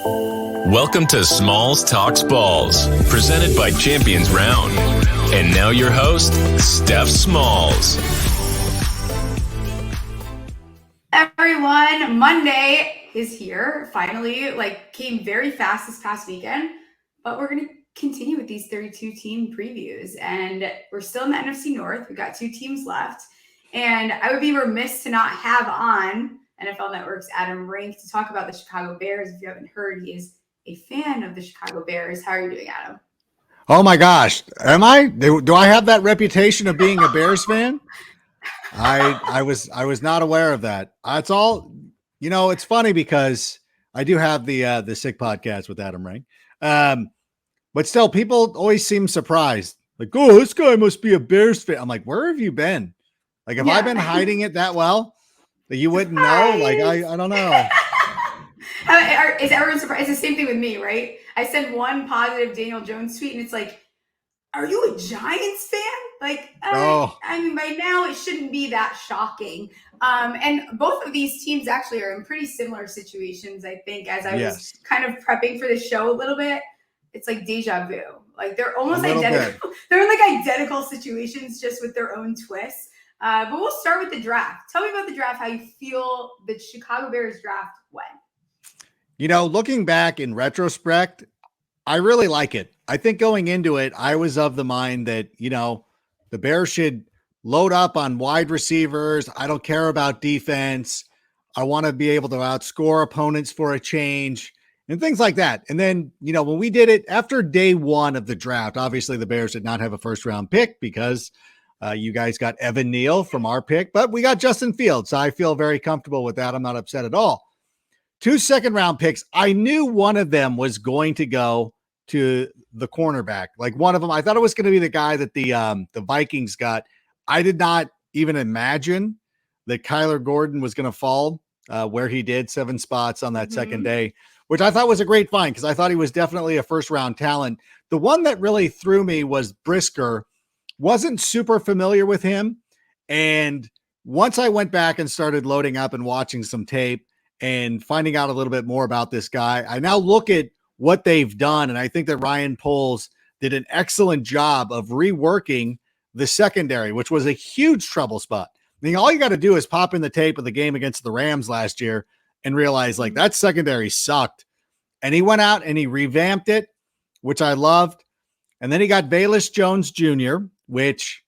Welcome to Smalls Talks Balls, presented by Champions Round. And now your host, Steph Smalls. Everyone, Monday is here. Finally, came very fast this past weekend, but we're going to continue with these 32 team previews, and we're still in the NFC North. We've got 2 teams left, and I would be remiss to not have on NFL Network's Adam Rank to talk about the Chicago Bears. If you haven't heard, he is a fan of the Chicago Bears. How are you doing, Adam? Oh my gosh, am I? Do I have that reputation of being a Bears fan? I was not aware of that. It's all, it's funny because I do have the Sick podcast with Adam Rank. But still, people always seem surprised. Like, oh, this guy must be a Bears fan. I'm like, where have you been? Like, have I been hiding it that well that you wouldn't know? Like, I don't know. Is everyone surprised? It's the same thing with me, right? I send one positive Daniel Jones tweet, and it's like, are you a Giants fan? I mean, by now it shouldn't be that shocking. And both of these teams actually are in pretty similar situations, I think, as I was kind of prepping for the show a little bit. It's like deja vu. Like, they're almost identical. They're in identical situations, just with their own twists. But we'll start with the draft. Tell me about the draft, how you feel the Chicago Bears draft went. Looking back in retrospect, I really like it. I think going into it, I was of the mind that, the Bears should load up on wide receivers. I don't care about defense. I want to be able to outscore opponents for a change and things like that. And then, when we did it after day 1 of the draft, obviously the Bears did not have a first round pick because you guys got Evan Neal from our pick, but we got Justin Fields. So I feel very comfortable with that. I'm not upset at all. 2 second-round picks. I knew one of them was going to go to the cornerback. Like, one of them, I thought it was going to be the guy that the Vikings got. I did not even imagine that Kyler Gordon was going to fall where he did, 7 spots on that second day, which I thought was a great find because I thought he was definitely a first-round talent. The one that really threw me was Brisker. Wasn't super familiar with him. And once I went back and started loading up and watching some tape and finding out a little bit more about this guy, I now look at what they've done. And I think that Ryan Poles did an excellent job of reworking the secondary, which was a huge trouble spot. I mean, all you got to do is pop in the tape of the game against the Rams last year and realize that secondary sucked. And he went out and he revamped it, which I loved. And then he got Velus Jones Jr., which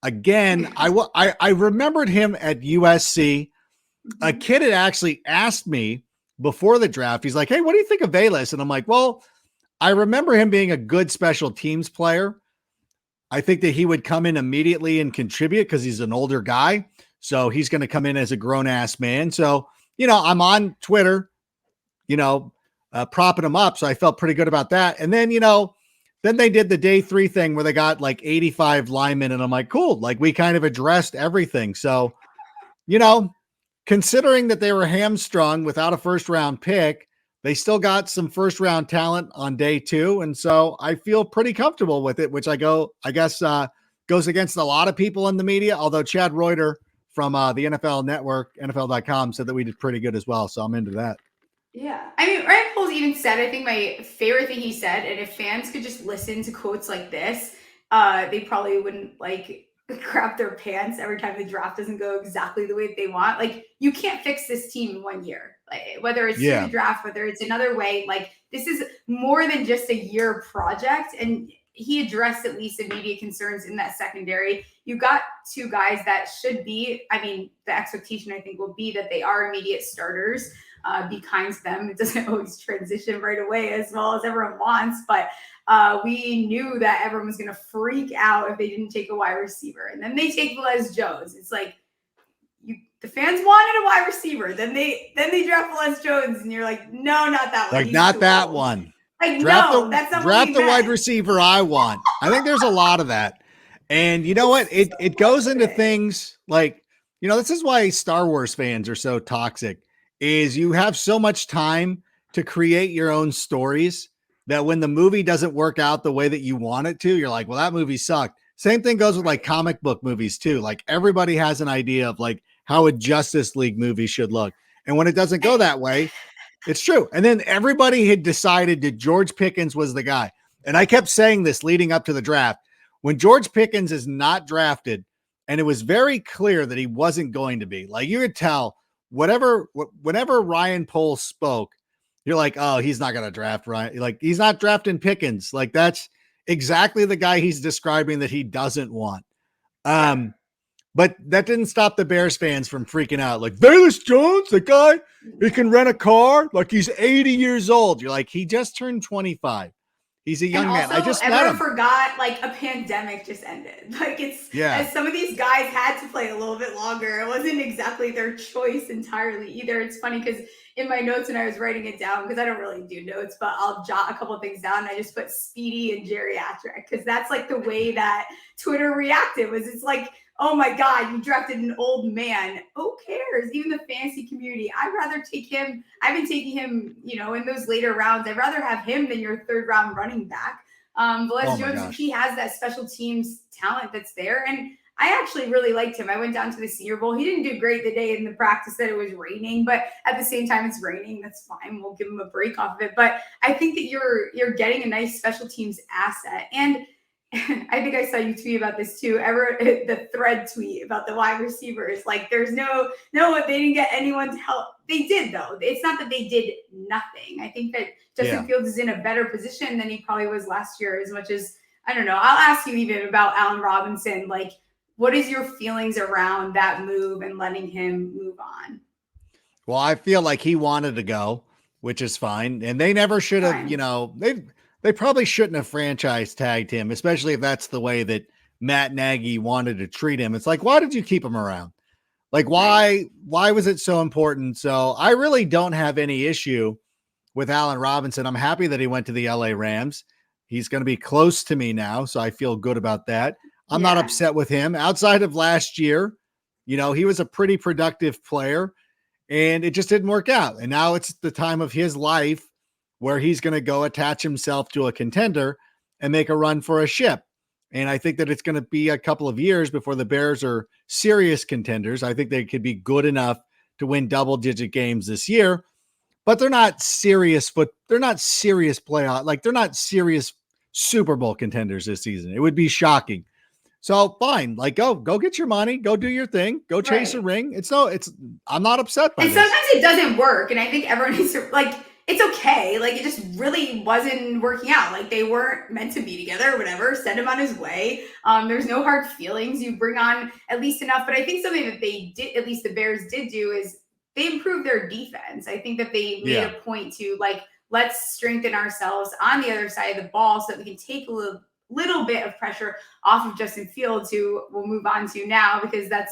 again, I remembered him at USC. A kid had actually asked me before the draft. He's like, hey, what do you think of Velus? And I'm like, well, I remember him being a good special teams player. I think that he would come in immediately and contribute because he's an older guy. So he's going to come in as a grown ass man. So, I'm on Twitter, propping him up. So I felt pretty good about that. And then, then they did the day 3 thing where they got 85 linemen. And I'm like, cool. We kind of addressed everything. So, considering that they were hamstrung without a first round pick, they still got some first round talent on day 2. And so I feel pretty comfortable with it, which goes against a lot of people in the media. Although Chad Reuter from the NFL Network, NFL.com, said that we did pretty good as well. So I'm into that. Yeah. I mean, Ryan Poles even said, I think my favorite thing he said, and if fans could just listen to quotes like this, they probably wouldn't crap their pants every time the draft doesn't go exactly the way that they want. You can't fix this team in 1 year, whether it's through the draft, whether it's another way. This is more than just a year project. And he addressed at least immediate concerns in that secondary. You got 2 guys that should be, the expectation I think will be that they are immediate starters. Be kind to them. It doesn't always transition right away as well as everyone wants, but we knew that everyone was going to freak out if they didn't take a wide receiver. And then they take Velus Jones. It's like, the fans wanted a wide receiver. Then they draft Velus Jones, and you're like, no, not that one. Not that one. That's not draft the wide receiver I want. I think there's a lot of that. And you know what? It goes into things this is why Star Wars fans are so toxic, is you have so much time to create your own stories that when the movie doesn't work out the way that you want it to, you're like, well, that movie sucked. Same thing goes with comic book movies too. Everybody has an idea of how a Justice League movie should look. And when it doesn't go that way, It's true. And then everybody had decided that George Pickens was the guy. And I kept saying this leading up to the draft. When George Pickens is not drafted, and it was very clear that he wasn't going to be, like you could tell, whenever Ryan Poles spoke, you're like, oh, he's not going to draft Ryan. Like, he's not drafting Pickens. Like, that's exactly the guy he's describing that he doesn't want. But that didn't stop the Bears fans from freaking out. Like, Velus Jones, the guy, he can rent a car. Like, he's 80 years old. You're like, he just turned 25. He's a young man. I just met him. Forgot, like, a pandemic just ended. Like, as some of these guys had to play a little bit longer. It wasn't exactly their choice entirely either. It's funny because in my notes when I was writing it down, because I don't really do notes, but I'll jot a couple of things down. And I just put speedy and geriatric because that's like the way that Twitter reacted. It's like, oh my God, you drafted an old man. Who cares? Even the fantasy community. I'd rather take him. I've been taking him, in those later rounds. I'd rather have him than your third round running back. Velus Jones, he has that special teams talent that's there. And I actually really liked him. I went down to the Senior Bowl. He didn't do great the day in the practice that it was raining, but at the same time, it's raining. That's fine. We'll give him a break off of it. But I think that you're getting a nice special teams asset. And I think I saw you tweet about this too. The thread tweet about the wide receivers. Like, there's no, they didn't get anyone to help. They did though. It's not that they did nothing. I think that Justin Fields is in a better position than he probably was last year. As much as I don't know, I'll ask you even about Allen Robinson. Like, what is your feelings around that move and letting him move on? Well, I feel like he wanted to go, which is fine, and they never should have. They probably shouldn't have franchise tagged him, especially if that's the way that Matt Nagy wanted to treat him. It's like, why did you keep him around? Like, why was it so important? So I really don't have any issue with Allen Robinson. I'm happy that he went to the LA Rams. He's going to be close to me now, so I feel good about that. I'm not upset with him. Outside of last year, he was a pretty productive player, and it just didn't work out. And now it's the time of his life where he's going to go attach himself to a contender and make a run for a ship. And I think that it's going to be a couple of years before the Bears are serious contenders. I think they could be good enough to win double-digit games this year, but they're not serious. But they're not serious playoff. Like, they're not serious Super Bowl contenders this season. It would be shocking. So fine, like go get your money, go do your thing, go chase a ring. I'm not upset by this. And sometimes it doesn't work, and I think everyone needs to it's okay. Like, it just really wasn't working out. Like, they weren't meant to be together or whatever. Send him on his way. There's no hard feelings. You bring on at least enough. But I think something that they did, at least the Bears did do, is they improved their defense. I think that they made a point to, like, let's strengthen ourselves on the other side of the ball so that we can take a little bit of pressure off of Justin Fields, who we'll move on to now, because that's,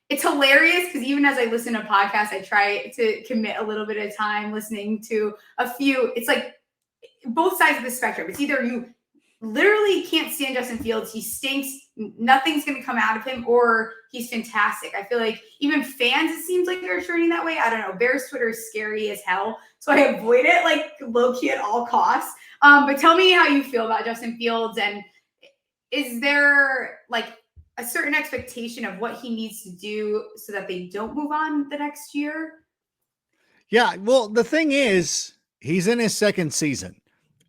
it's hilarious because even as I listen to podcasts, I try to commit a little bit of time listening to a few. It's like both sides of the spectrum. It's either you literally can't stand Justin Fields, he stinks, nothing's going to come out of him, or he's fantastic. I feel like even fans, it seems like they're turning that way. I don't know. Bears Twitter is scary as hell, so I avoid it like low-key at all costs. But tell me how you feel about Justin Fields, and is there like a certain expectation of what he needs to do so that they don't move on the next year? Yeah, well, the thing is, he's in his second season,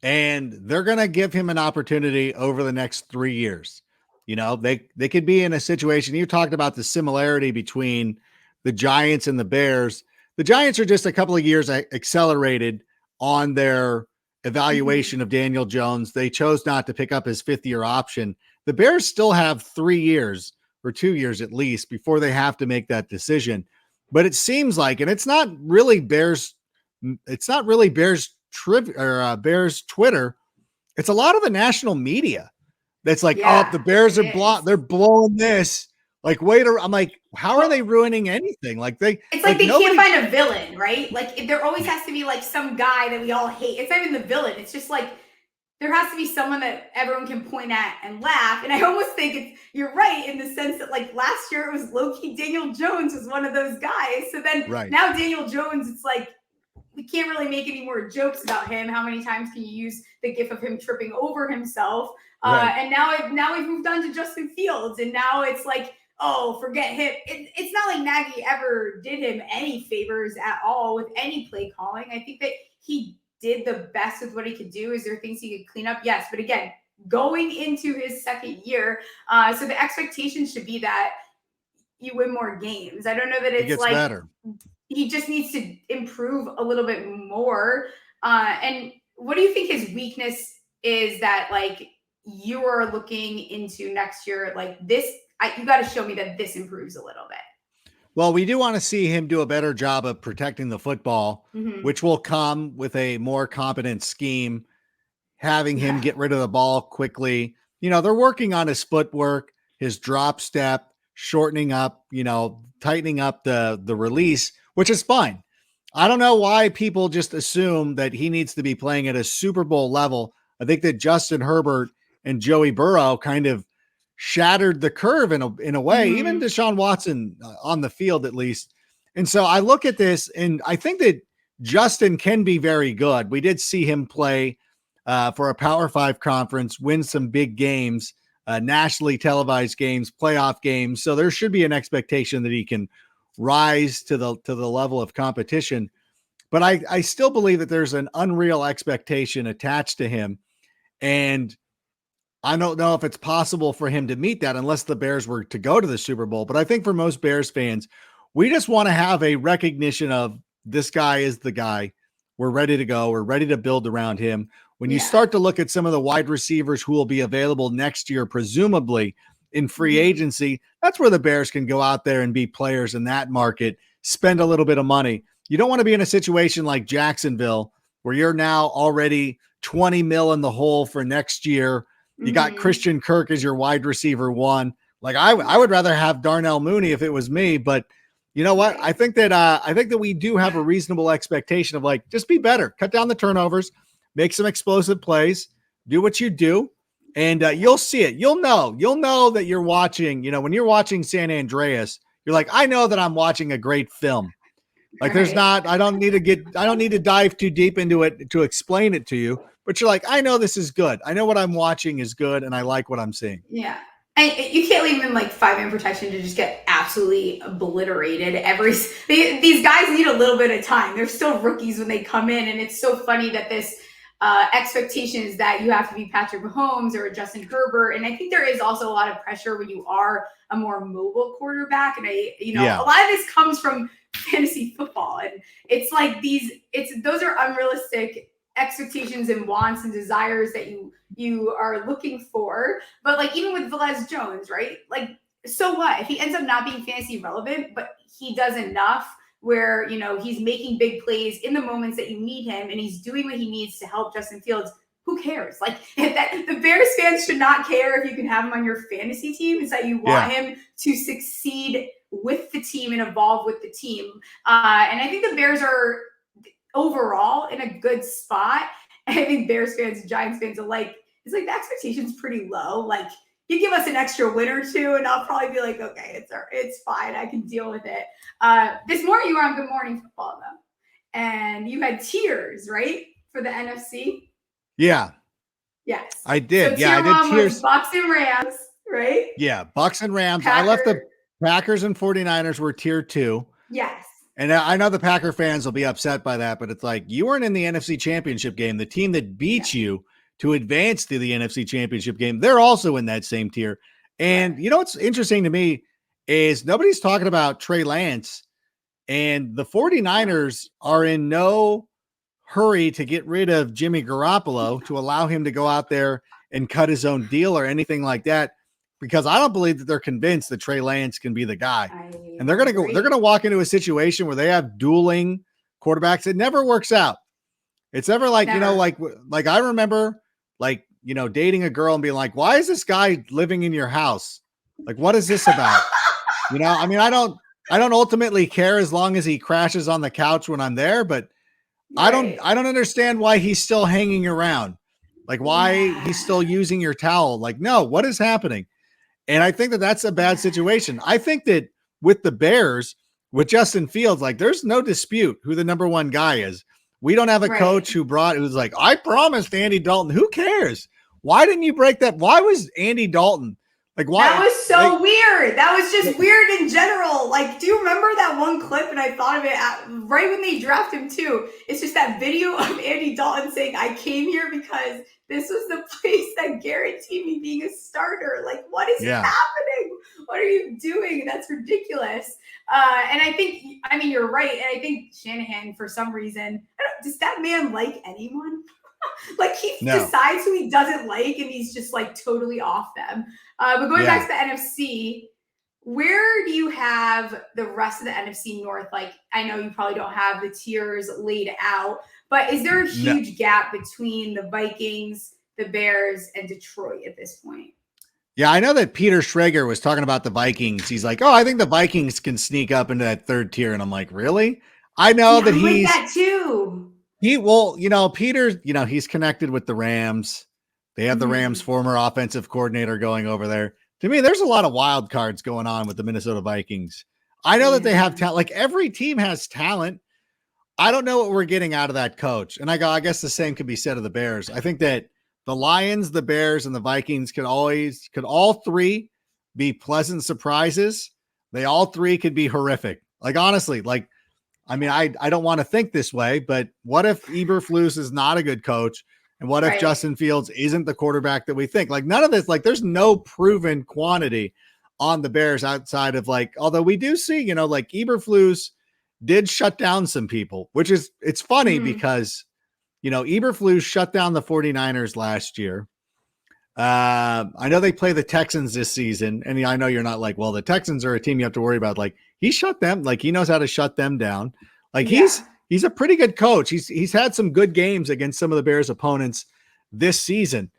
and they're going to give him an opportunity over the next 3 years. They could be in a situation. You talked about the similarity between the Giants and the Bears. The Giants are just a couple of years accelerated on their evaluation of Daniel Jones. They chose not to pick up his fifth-year option. The Bears still have 3 years or 2 years at least before they have to make that decision. But it seems like, and it's not really Bears Bears Twitter. It's a lot of the national media that's like, oh, the Bears are they're blowing this. Like, I'm like, how are they ruining anything? Like it's like they can't find a villain, right? Like, there always has to be like some guy that we all hate. It's not even the villain. It's just like, there has to be someone that everyone can point at and laugh. And I almost think you're right in the sense that, like, last year it was low-key Daniel Jones was one of those guys. So then now Daniel Jones, it's like, we can't really make any more jokes about him. How many times can you use the gif of him tripping over himself? And now we've moved on to Justin Fields. And now it's like, oh, forget him. It's not like Nagy ever did him any favors at all with any play calling. I think that he did the best with what he could do. Is there things he could clean up? Yes. But again, going into his second year, so the expectation should be that you win more games. I don't know that It it's gets like better. he just needs to improve a little bit more. And what do you think his weakness is that like you are looking into next year? Like this, you got to show me that this improves a little bit. Well, we do want to see him do a better job of protecting the football, which will come with a more competent scheme, having him get rid of the ball quickly. You know, they're working on his footwork, his drop step, shortening up, you know, tightening up the release, which is fine. I don't know why people just assume that he needs to be playing at a Super Bowl level. I think that Justin Herbert and Joey Burrow kind of shattered the curve in a way, even Deshaun Watson on the field at least. And so I look at this and I think that Justin can be very good. We did see him play for a Power 5 conference, win some big games, nationally televised games, playoff games. So there should be an expectation that he can rise to the level of competition. But I still believe that there's an unreal expectation attached to him. And I don't know if it's possible for him to meet that unless the Bears were to go to the Super Bowl. But I think for most Bears fans, we just want to have a recognition of this guy is the guy. We're ready to go. We're ready to build around him. When you start to look at some of the wide receivers who will be available next year, presumably in free agency, that's where the Bears can go out there and be players in that market, spend a little bit of money. You don't want to be in a situation like Jacksonville where you're now already 20 mil in the hole for next year. You got Christian Kirk as your wide receiver one. Like I would rather have Darnell Mooney if it was me, but you know what? I think that we do have a reasonable expectation of like, just be better, cut down the turnovers, make some explosive plays, do what you do, and you'll see it. You'll know that you're watching, you know, when you're watching San Andreas, you're like, I know that I'm watching a great film. Like I don't need to dive too deep into it to explain it to you, but you're like, I know this is good. I know what I'm watching is good. And I like what I'm seeing. Yeah. And you can't leave them in like 5-man protection to just get absolutely obliterated. These guys need a little bit of time. They're still rookies when they come in. And it's so funny that this expectation is that you have to be Patrick Mahomes or Justin Herbert. And I think there is also a lot of pressure when you are a more mobile quarterback. And a lot of this comes from fantasy football. And it's like those are unrealistic expectations and wants and desires that you are looking for. But like even with Velez Jones, right? Like, so what? If he ends up not being fantasy relevant, but he does enough where, you know, he's making big plays in the moments that you need him and he's doing what he needs to help Justin Fields, who cares? Like the Bears fans should not care if you can have him on your fantasy team. It's that you want him to succeed with the team and evolve with the team. And I think the Bears are overall in a good spot. I think Bears fans, Giants fans alike, it's like the expectation's pretty low. Like you give us an extra win or two and I'll probably be like, okay, it's fine. I can deal with it. This morning you were on Good Morning Football though. And you had tiers, right? For the NFC? Yeah. Yes. I did. So I did tiers. Bucks and Rams, right? Yeah. Bucks and Rams. Packers. I left the Packers and 49ers were tier 2. Yes. And I know the Packer fans will be upset by that, but it's like you weren't in the NFC Championship game. The team that beat you to advance to the NFC Championship game, they're also in that same tier. And you know what's interesting to me is nobody's talking about Trey Lance, and the 49ers are in no hurry to get rid of Jimmy Garoppolo to allow him to go out there and cut his own deal or anything like that. Because I don't believe that they're convinced that Trey Lance can be the guy. And they're going to walk into a situation where they have dueling quarterbacks. It never works out. It's never like, you know, like I remember like, you know, dating a girl and being like, why is this guy living in your house? Like, what is this about? You know, I mean, I don't ultimately care as long as he crashes on the couch when I'm there, but I don't understand why he's still hanging around. Like why he's still using your towel. Like, no, what is happening? And I think that that's a bad situation. I think that with the Bears, with Justin Fields, like there's no dispute who the number one guy is. We don't have a coach who's like, I promised Andy Dalton. Who cares? Why didn't you break that? Why was Andy Dalton Like, why? That was so like, weird. That was just weird in general. Like, do you remember that one clip? And I thought of it right when they drafted him too. It's just that video of Andy Dalton saying, "I came here because this was the place that guaranteed me being a starter." Like, what is yeah. happening? What are you doing? That's ridiculous. And I think, I mean, you're right. And I think Shanahan, for some reason, does that man like anyone? Like, he decides who he doesn't like, and he's just like totally off them. But going back to the NFC, where do you have the rest of the NFC North? Like, I know you probably don't have the tiers laid out, but is there a huge gap between the Vikings, the Bears, and Detroit at this point? Yeah, I know that Peter Schrager was talking about the Vikings. He's like, "Oh, I think the Vikings can sneak up into that third tier," and I'm like, "Really?" I know that he's like that too. Peter, he's connected with the Rams. They have the Rams' former offensive coordinator going over there. To me, there's a lot of wild cards going on with the Minnesota Vikings. I know that they have talent. Like, every team has talent. I don't know what we're getting out of that coach. And I guess the same could be said of the Bears. I think that the Lions, the Bears, and the Vikings could all three be pleasant surprises. They all three could be horrific. Like, honestly, like, I mean, I don't want to think this way, but what if Eberflus is not a good coach? And what if Justin Fields isn't the quarterback that we think? Like, none of this, like, there's no proven quantity on the Bears outside of, like, although we do see, like, Eberflus did shut down some people, which is, it's funny because, Eberflus shut down the 49ers last year. I know they play the Texans this season, and I know you're not like, well, the Texans are a team you have to worry about. Like, he shut them, like, he knows how to shut them down. Like, he's a pretty good coach. He's had some good games against some of the Bears opponents this season.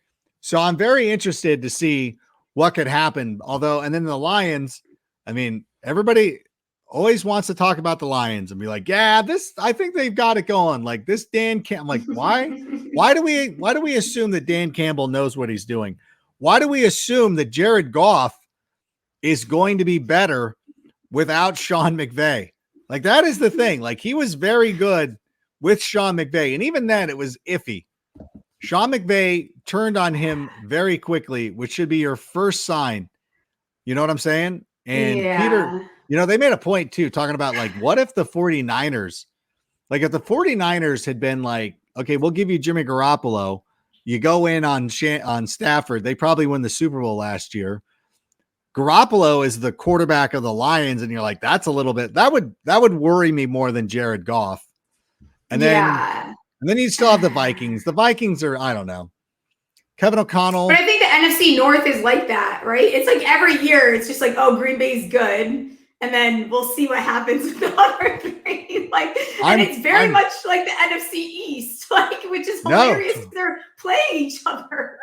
So I'm very interested to see what could happen. Although, and then the Lions, I mean, everybody always wants to talk about the Lions and be like, yeah, I think they've got it going. Like, this Dan Campbell, I'm like, why? Why do we assume that Dan Campbell knows what he's doing? Why do we assume that Jared Goff is going to be better without Sean McVay? Like, that is the thing. Like, he was very good with Sean McVay, and even then it was iffy. Sean McVay turned on him very quickly, which should be your first sign. You know what I'm saying? And Peter, they made a point too, talking about, like, what if the 49ers, like, if the 49ers had been like, okay, we'll give you Jimmy Garoppolo. You go in on Stafford. They probably win the Super Bowl last year. Garoppolo is the quarterback of the Lions, and you're like, that's a little bit, that would worry me more than Jared Goff. And then you still have the Vikings. The Vikings are, I don't know. Kevin O'Connell. But I think the NFC North is like that, right? It's like every year, it's just like, oh, Green Bay's good. And then we'll see what happens with the other three. Like, and it's very much like the NFC East, like, which is hilarious. They're playing each other.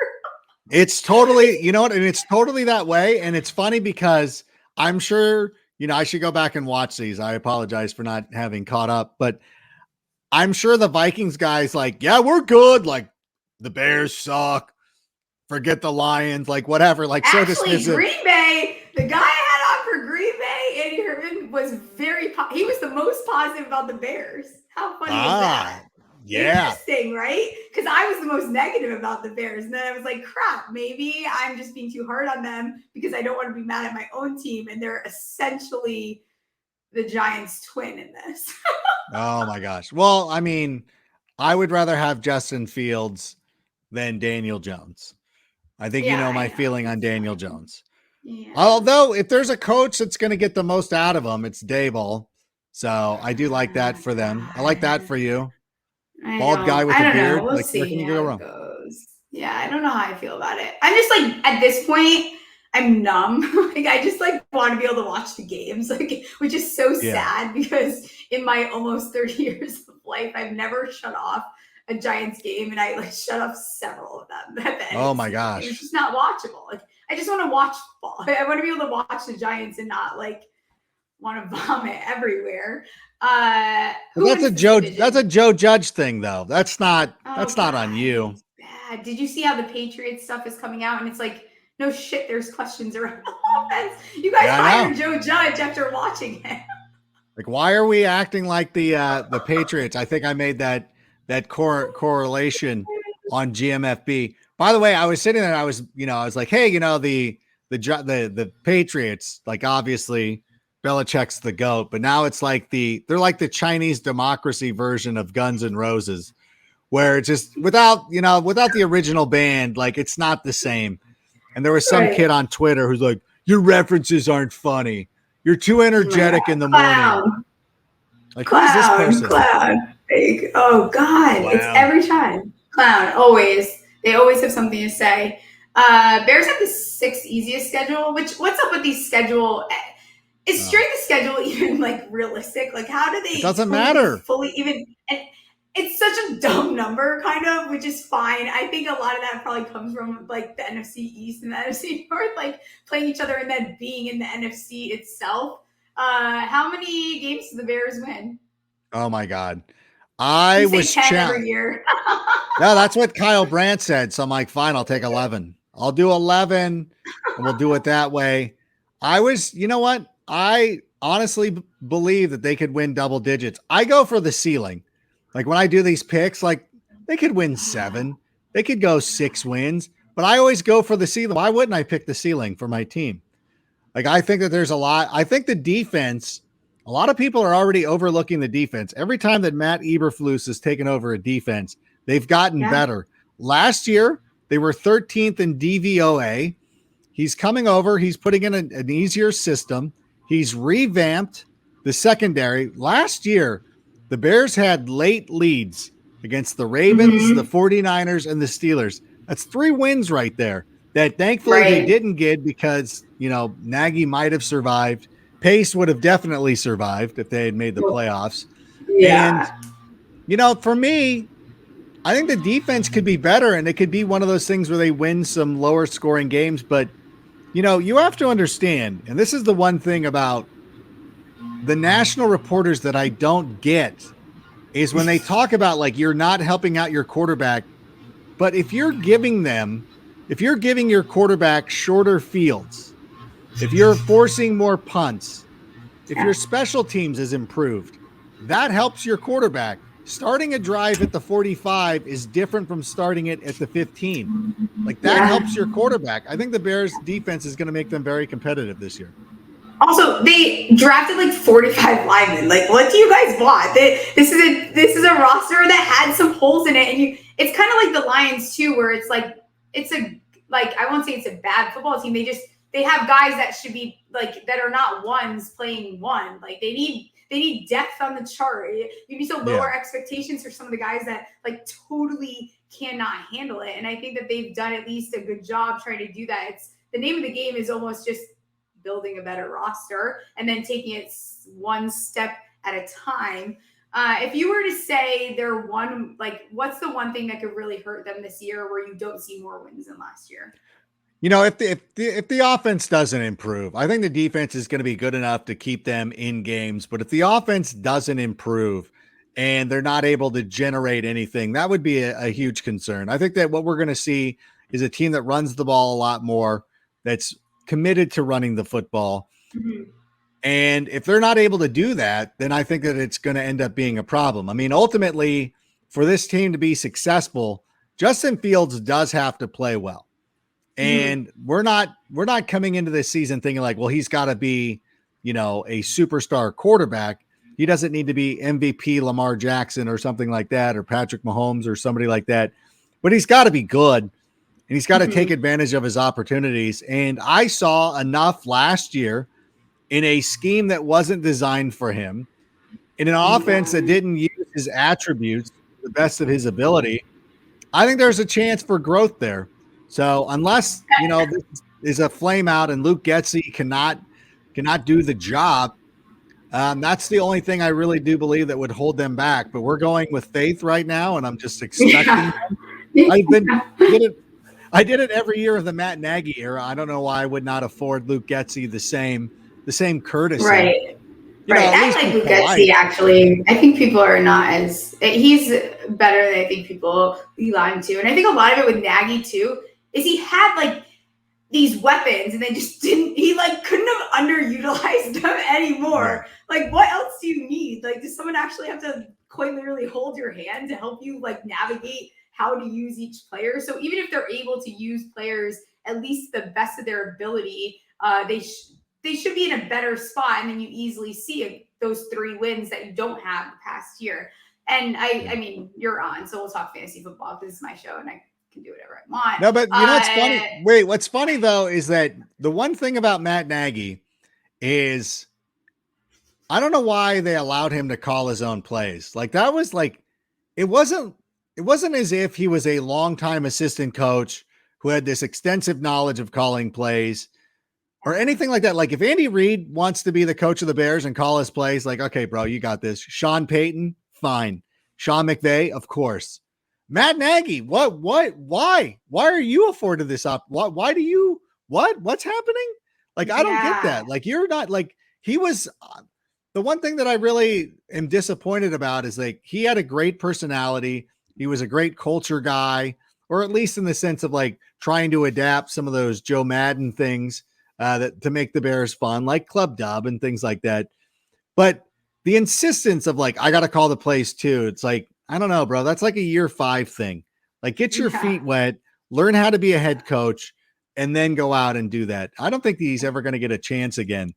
It's totally, and it's totally that way. And it's funny because I'm sure, I should go back and watch these. I apologize for not having caught up, but I'm sure the Vikings guys, like, yeah, we're good. Like, the Bears suck. Forget the Lions, like, whatever. Like, actually, so Green Bay, the guy I had on for Green Bay, Andy Herman, was he was the most positive about the Bears. How funny is that? Yeah. Interesting, right? Because I was the most negative about the Bears. And then I was like, crap, maybe I'm just being too hard on them because I don't want to be mad at my own team. And they're essentially the Giants' twin in this. Oh, my gosh. Well, I mean, I would rather have Justin Fields than Daniel Jones. I think my feeling on Daniel Jones. Yeah. Although, if there's a coach that's going to get the most out of them, it's Daboll. So I do like that for them. I like that for you. Bald guy with a beard. We'll see how it goes. Yeah, I don't know how I feel about it. I'm just like, at this point, I'm numb. Like, I just like want to be able to watch the games, like, which is so sad because in my almost 30 years of life, I've never shut off a Giants game, and I like shut off several of them. Oh my gosh. It's just not watchable. Like, I just want to watch football. I want to be able to watch the Giants and not like want to vomit everywhere. That's a Joe Judge thing, though. That's not on you. Bad. Did you see how the Patriots stuff is coming out? And it's like, no shit, there's questions around the offense. You guys fired Joe Judge after watching him. Like, why are we acting like the Patriots? I think I made that correlation on GMFB. By the way, I was sitting there and I was like, hey, the the Patriots, like obviously Belichick's the GOAT, but now it's like they're like the Chinese democracy version of Guns N' Roses, where it's just without the original band, like it's not the same. And there was some kid on Twitter who's like, your references aren't funny. You're too energetic in the morning. Like, who is this person? Clown. Like, oh God, clown. It's every time. Clown, always. They always have something to say. Bears have the 6th easiest schedule, what's up with these schedule? Is strength of schedule even like realistic? Like, how do they? It doesn't matter. Fully even. And it's such a dumb number, kind of, which is fine. I think a lot of that probably comes from like the NFC East and the NFC North, like playing each other and then being in the NFC itself. How many games do the Bears win? Oh my God. I was 10 every year. No, that's what Kyle Brandt said. So I'm like, fine, I'll take 11. I'll do 11 and we'll do it that way. You know what? I honestly believe that they could win double digits. I go for the ceiling. Like when I do these picks, like they could win 7, they could go 6 wins, but I always go for the ceiling. Why wouldn't I pick the ceiling for my team? Like, I think that there's a lot. I think the defense, a lot of people are already overlooking the defense. Every time that Matt Eberflus has taken over a defense, they've gotten better. Last year, they were 13th in DVOA. He's coming over. He's putting in an easier system. He's revamped the secondary. Last year, the Bears had late leads against the Ravens, the 49ers, and the Steelers. That's 3 wins right there that thankfully they didn't get because, Nagy might have survived. Pace would have definitely survived if they had made the playoffs. Yeah. And, for me, I think the defense could be better, and it could be one of those things where they win some lower scoring games. But, you have to understand, and this is the one thing about the national reporters that I don't get, is when they talk about like you're not helping out your quarterback. But if you're giving your quarterback shorter fields, if you're forcing more punts, if your special teams is improved, that helps your quarterback. Starting a drive at the 45 is different from starting it at the 15. Like that helps your quarterback. I think the Bears defense is going to make them very competitive this year. Also, they drafted like 45 linemen. Like, what do you guys want? This is a roster that had some holes in it, and it's kind of like the Lions too, where it's like I won't say it's a bad football team. They have guys that should be like that are not ones playing one. Like they need depth on the chart. You'd be so lower expectations for some of the guys that like totally cannot handle it. And I think that they've done at least a good job trying to do that. It's the name of the game is almost just building a better roster and then taking it one step at a time. If you were to say what's the one thing that could really hurt them this year where you don't see more wins than last year? If the offense doesn't improve, I think the defense is going to be good enough to keep them in games. But if the offense doesn't improve and they're not able to generate anything, that would be a huge concern. I think that what we're going to see is a team that runs the ball a lot more, that's committed to running the football. Mm-hmm. And if they're not able to do that, then I think that it's going to end up being a problem. I mean, ultimately, for this team to be successful, Justin Fields does have to play well. And we're not coming into this season thinking like, well, he's got to be, a superstar quarterback. He doesn't need to be MVP Lamar Jackson or something like that, or Patrick Mahomes or somebody like that. But he's got to be good, and he's got to take advantage of his opportunities. And I saw enough last year in a scheme that wasn't designed for him, in an offense that didn't use his attributes to the best of his ability. I think there's a chance for growth there. So unless, this is a flame out and Luke Getsy cannot do the job, that's the only thing I really do believe that would hold them back. But we're going with faith right now, and I'm just expecting. I did it every year of the Matt Nagy era. I don't know why I would not afford Luke Getsy the same courtesy. Right. I like Luke Getsy, actually. I think people are not he's better than I think people lean on to. And I think a lot of it with Nagy too is he had like these weapons and they just couldn't have underutilized them anymore. Right. Like, what else do you need? Like, does someone actually have to quite literally hold your hand to help you like navigate how to use each player? So even if they're able to use players at least the best of their ability, they should be in a better spot. And then you easily see those 3 wins that you don't have the past year. And I mean, you're on, so we'll talk fantasy football because it's my show and I can do whatever I want. No, but you know what's funny? Wait, what's funny though is that the one thing about Matt Nagy is I don't know why they allowed him to call his own plays. Like that was like it wasn't as if he was a longtime assistant coach who had this extensive knowledge of calling plays or anything like that. Like if Andy Reid wants to be the coach of the Bears and call his plays, like, okay, bro, you got this. Sean Payton, fine. Sean McVay, of course. Matt Nagy, why are you afforded this up? What's happening? Like, I don't get that. Like, you're not like, he was, the one thing that I really am disappointed about is like, he had a great personality. He was a great culture guy, or at least in the sense of like trying to adapt some of those Joe Madden things that to make the Bears fun, like Club Dub and things like that. But the insistence of like, I got to call the plays too. It's like, I don't know, bro. That's like a year 5 thing. Like get your feet wet, learn how to be a head coach, and then go out and do that. I don't think he's ever going to get a chance again.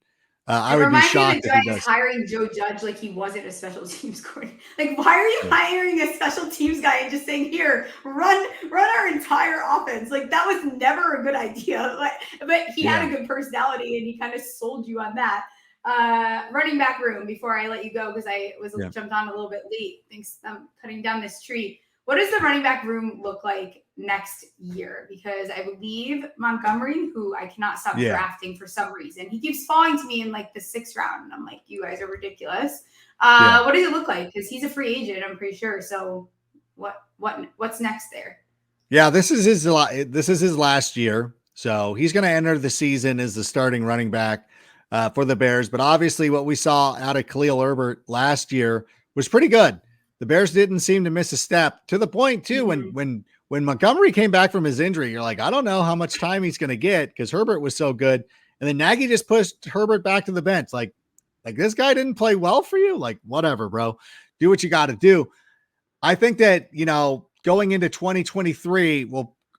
I would be shocked if he does. Hiring Joe Judge like he wasn't a special teams coordinator. Like, why are you hiring a special teams guy and just saying, "Here, run our entire offense"? Like that was never a good idea. But he had a good personality and he kind of sold you on that. Running back room before I let you go because I was jumped on a little bit late. Thanks, I'm cutting down this tree. What does the running back room look like next year? Because I believe Montgomery, who I cannot stop drafting for some reason, he keeps falling to me in like the 6th round, and I'm like, you guys are ridiculous. What does it look like? Because he's a free agent, I'm pretty sure. So what's next there? Yeah, this is his last year, so he's going to enter the season as the starting running back for the Bears. But obviously, what we saw out of Khalil Herbert last year was pretty good. The Bears didn't seem to miss a step, to the point too when Montgomery came back from his injury. You're like, I don't know how much time he's going to get because Herbert was so good. And then Nagy just pushed Herbert back to the bench. Like this guy didn't play well for you. Like, whatever, bro, do what you got to do. I think that, going into 2023,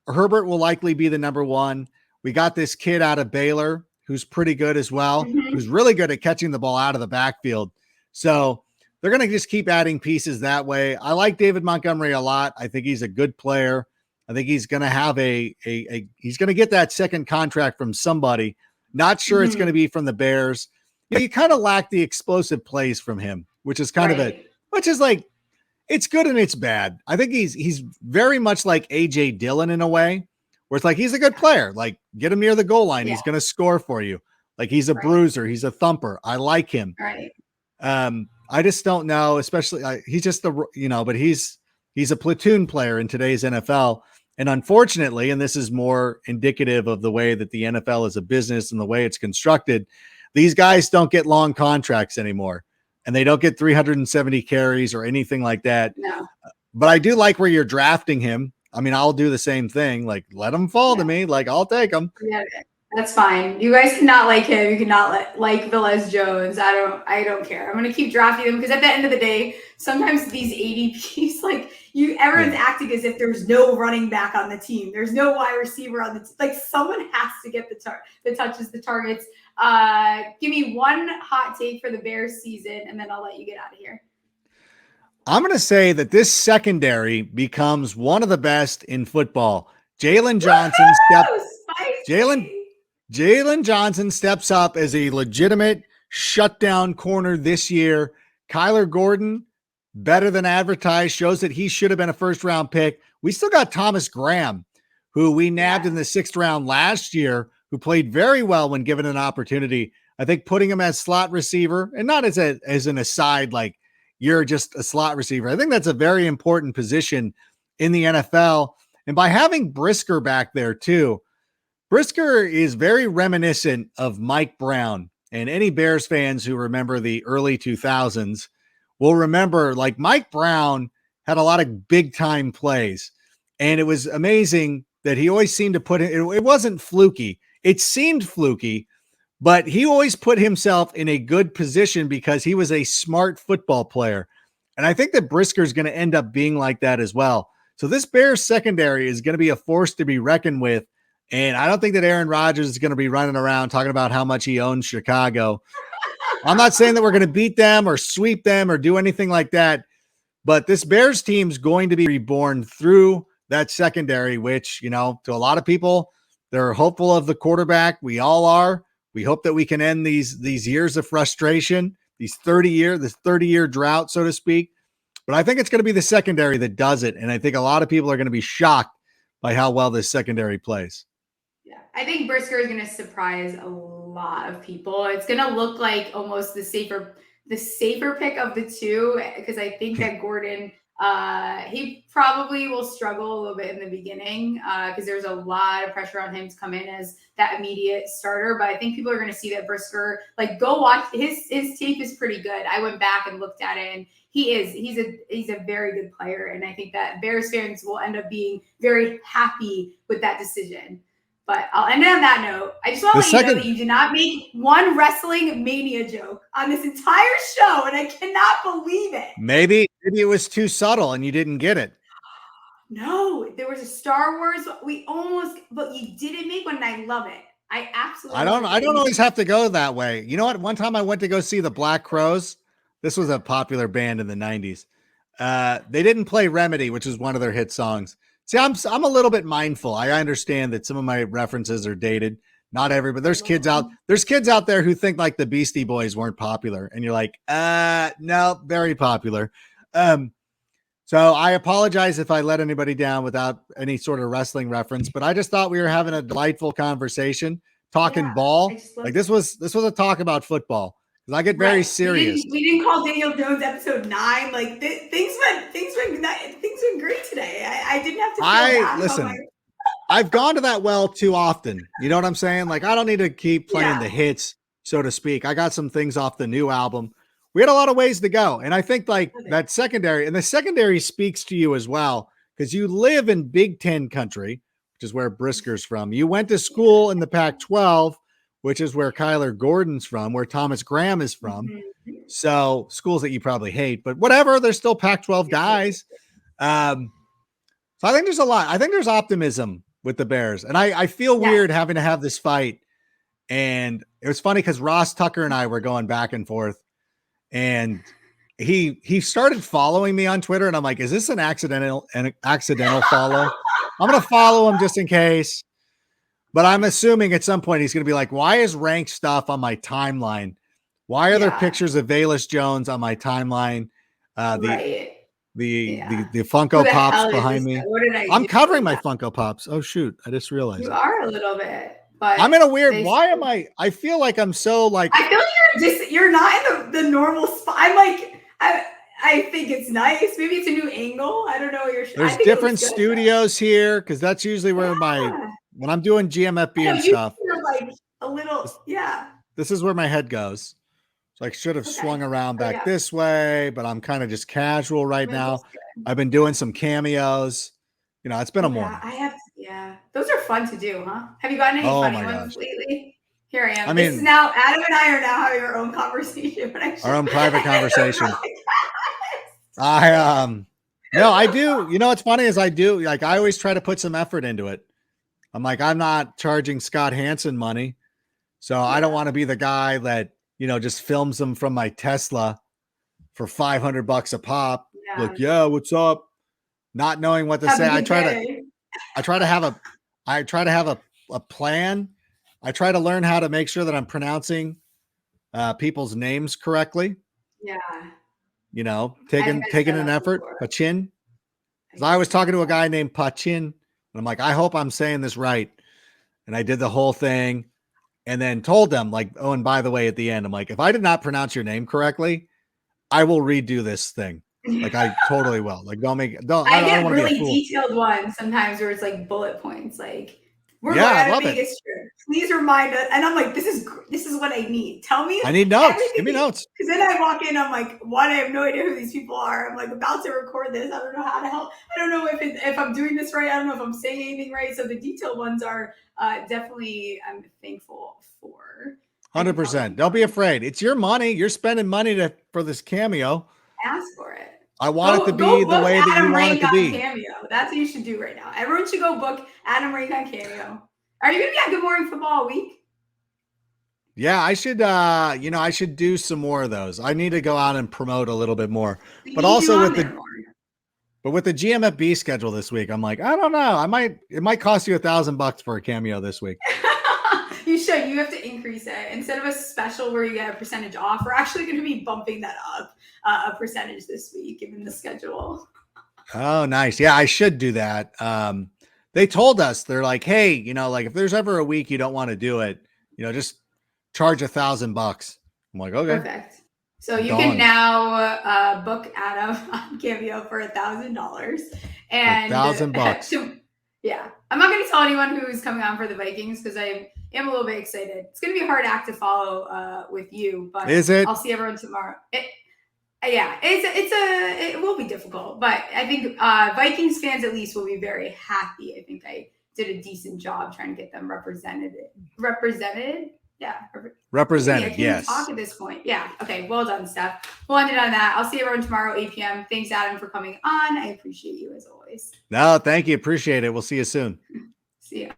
Herbert will likely be the number 1. We got this kid out of Baylor who's pretty good as well, who's really good at catching the ball out of the backfield. So they're going to just keep adding pieces that way. I like David Montgomery a lot. I think he's a good player. I think he's going to have he's going to get that second contract from somebody. Not sure it's going to be from the Bears. You kind of lack the explosive plays from him, which is kind of which is like, it's good and it's bad. I think he's very much like AJ Dillon in a way, where it's like, he's a good player. Like get him near the goal line. He's going to score for you. Like he's a bruiser. He's a thumper. I like him. I just don't know, especially he's just but he's a platoon player in today's NFL. And unfortunately, and this is more indicative of the way that the NFL is a business and the way it's constructed, these guys don't get long contracts anymore and they don't get 370 carries or anything like that. No. But I do like where you're drafting him. I mean, I'll do the same thing. Like, let him fall to me. Like, I'll take him. Yeah. That's fine. You guys cannot like him. You cannot like Velez Jones. I don't care. I'm gonna keep drafting them because at the end of the day, sometimes these ADPs, like everyone's acting as if there's no running back on the team. There's no wide receiver on the team. Like someone has to get the touches, the targets. Give me one hot take for the Bears season, and then I'll let you get out of here. I'm gonna say that this secondary becomes one of the best in football. Jalen Johnson steps up as a legitimate shutdown corner this year. Kyler Gordon, better than advertised, shows that he should have been a first-round pick. We still got Thomas Graham, who we nabbed in the 6th round last year, who played very well when given an opportunity. I think putting him as slot receiver, and not as an aside, like you're just a slot receiver. I think that's a very important position in the NFL. And by having Brisker back there too, Brisker is very reminiscent of Mike Brown, and any Bears fans who remember the early 2000s will remember like Mike Brown had a lot of big time plays, and it was amazing that he always seemed to put it wasn't fluky. It seemed fluky, but he always put himself in a good position because he was a smart football player. And I think that Brisker is going to end up being like that as well. So this Bears secondary is going to be a force to be reckoned with. And I don't think that Aaron Rodgers is going to be running around talking about how much he owns Chicago. I'm not saying that we're going to beat them or sweep them or do anything like that, but this Bears team's going to be reborn through that secondary, which, you know, to a lot of people, they're hopeful of the quarterback. We all are. We hope that we can end these years of frustration, this 30-year drought, so to speak. But I think it's going to be the secondary that does it. And I think a lot of people are going to be shocked by how well this secondary plays. Yeah, I think Brisker is going to surprise a lot of people. It's going to look like almost the safer pick of the two, because I think that Gordon, he probably will struggle a little bit in the beginning because there's a lot of pressure on him to come in as that immediate starter. But I think people are going to see that Brisker, like, go watch his tape is pretty good. I went back and looked at it, and he's a very good player. And I think that Bears fans will end up being very happy with that decision. But I'll end it on that note. I just want to let you know that you did not make one wrestling mania joke on this entire show, and I cannot believe it. Maybe it was too subtle and you didn't get it. No, there was a Star Wars. But you didn't make one, and I love it. I absolutely. I don't always have to go that way. You know what? One time I went to go see the Black Crowes. This was a popular band in the 90s. They didn't play Remedy, which is one of their hit songs. See, I'm a little bit mindful. I understand that some of my references are dated. Not everybody. There's kids out there who think like the Beastie Boys weren't popular, and you're like, no, very popular. So I apologize if I let anybody down without any sort of wrestling reference, but I just thought we were having a delightful conversation, talking ball. Like this was a talk about football. I get very serious. We didn't call Daniel Jones episode 9. Like things went great today. I didn't have to. Listen. I've gone to that well too often. You know what I'm saying? Like I don't need to keep playing the hits, so to speak. I got some things off the new album. We had a lot of ways to go, and I think like that secondary, and the secondary speaks to you as well because you live in Big Ten country, which is where Brisker's from. You went to school in the Pac-12. Which is where Kyler Gordon's from, where Thomas Graham is from. Mm-hmm. So schools that you probably hate, but whatever, they're still Pac-12 guys. So I think there's a lot. I think there's optimism with the Bears. And I feel weird having to have this fight. And it was funny because Ross Tucker and I were going back and forth. And he started following me on Twitter. And I'm like, is this an accidental follow? I'm going to follow him just in case. But I'm assuming at some point he's going to be like, why is ranked stuff on my timeline? Why are there pictures of Velus Jones on my timeline? The Funko Pops behind me. I'm covering my Funko Pops. Oh, shoot. I just realized. You are a little bit. But I'm in a weird, I feel like I'm so like. I feel like you're not in the normal spot. I'm like, I think it's nice. Maybe it's a new angle. I don't know what you're. There's different studios here because that's usually where when I'm doing GMFB and stuff. Like a little, This is where my head goes. So I should have swung around back this way, but I'm kind of just casual right now. I've been doing some cameos. You know, it's been a morning. Those are fun to do, huh? Have you gotten any funny ones lately? Here I am. This is now Adam and I are now having our own conversation. Our own private conversation. No, I do. You know, what's funny is I do. Like, I always try to put some effort into it. I'm like, I'm not charging Scott Hansen money. So I don't want to be the guy that, you know, just films them from my Tesla for $500 a pop. Like, what's up? Not knowing what to say. I try to have a plan. I try to learn how to make sure that I'm pronouncing people's names correctly. Yeah. You know, taking an effort. Pachin. I was talking to a guy named Pachin. And I'm like, I hope I'm saying this right. And I did the whole thing and then told them like, oh, and by the way, at the end, I'm like, if I did not pronounce your name correctly, I will redo this thing. Like I totally will. Like I get really detailed ones sometimes where it's like bullet points. Like we're going on a Vegas trip. Please remind us. And I'm like, this is what I need. Tell me. I need notes. Give me notes. Because then I walk in, I'm like, one, I have no idea who these people are. I'm like about to record this. I don't know how to help. I don't know if I'm doing this right. I don't know if I'm saying anything right. So the detailed ones are definitely I'm thankful for. 100%. Don't be afraid. It's your money. You're spending money for this cameo. Ask for it. I want it to be the way that you want it to be. Cameo. That's what you should do right now. Everyone should go book Adam Rank on Cameo. Are you gonna be at Good Morning Football all week? Yeah, I should I should do some more of those. I need to go out and promote a little bit more. But also with the GMFB schedule this week, I'm like, I don't know. It might cost you $1,000 for a cameo this week. You should. You have to increase it. Instead of a special where you get a percentage off, we're actually going to be bumping that up a percentage this week, given the schedule. Oh, nice. Yeah, I should do that. They told us, they're like, hey, like if there's ever a week you don't want to do it, just charge $1,000. I'm like, okay. Perfect. So you can now book Adam on Cameo for $1,000 and $1,000. Yeah, I'm not going to tell anyone who's coming on for the Vikings because I am a little bit excited. It's going to be a hard act to follow with you, but is it? I'll see everyone tomorrow. It will be difficult, but I think Vikings fans at least will be very happy. I think I did a decent job trying to get them represented. Yeah. Represented, yes. Talk at this point. Yeah. Okay. Well done, Steph. We'll end it on that. I'll see everyone tomorrow, 8 p.m. Thanks, Adam, for coming on. I appreciate you as always. No, thank you. Appreciate it. We'll see you soon. See ya.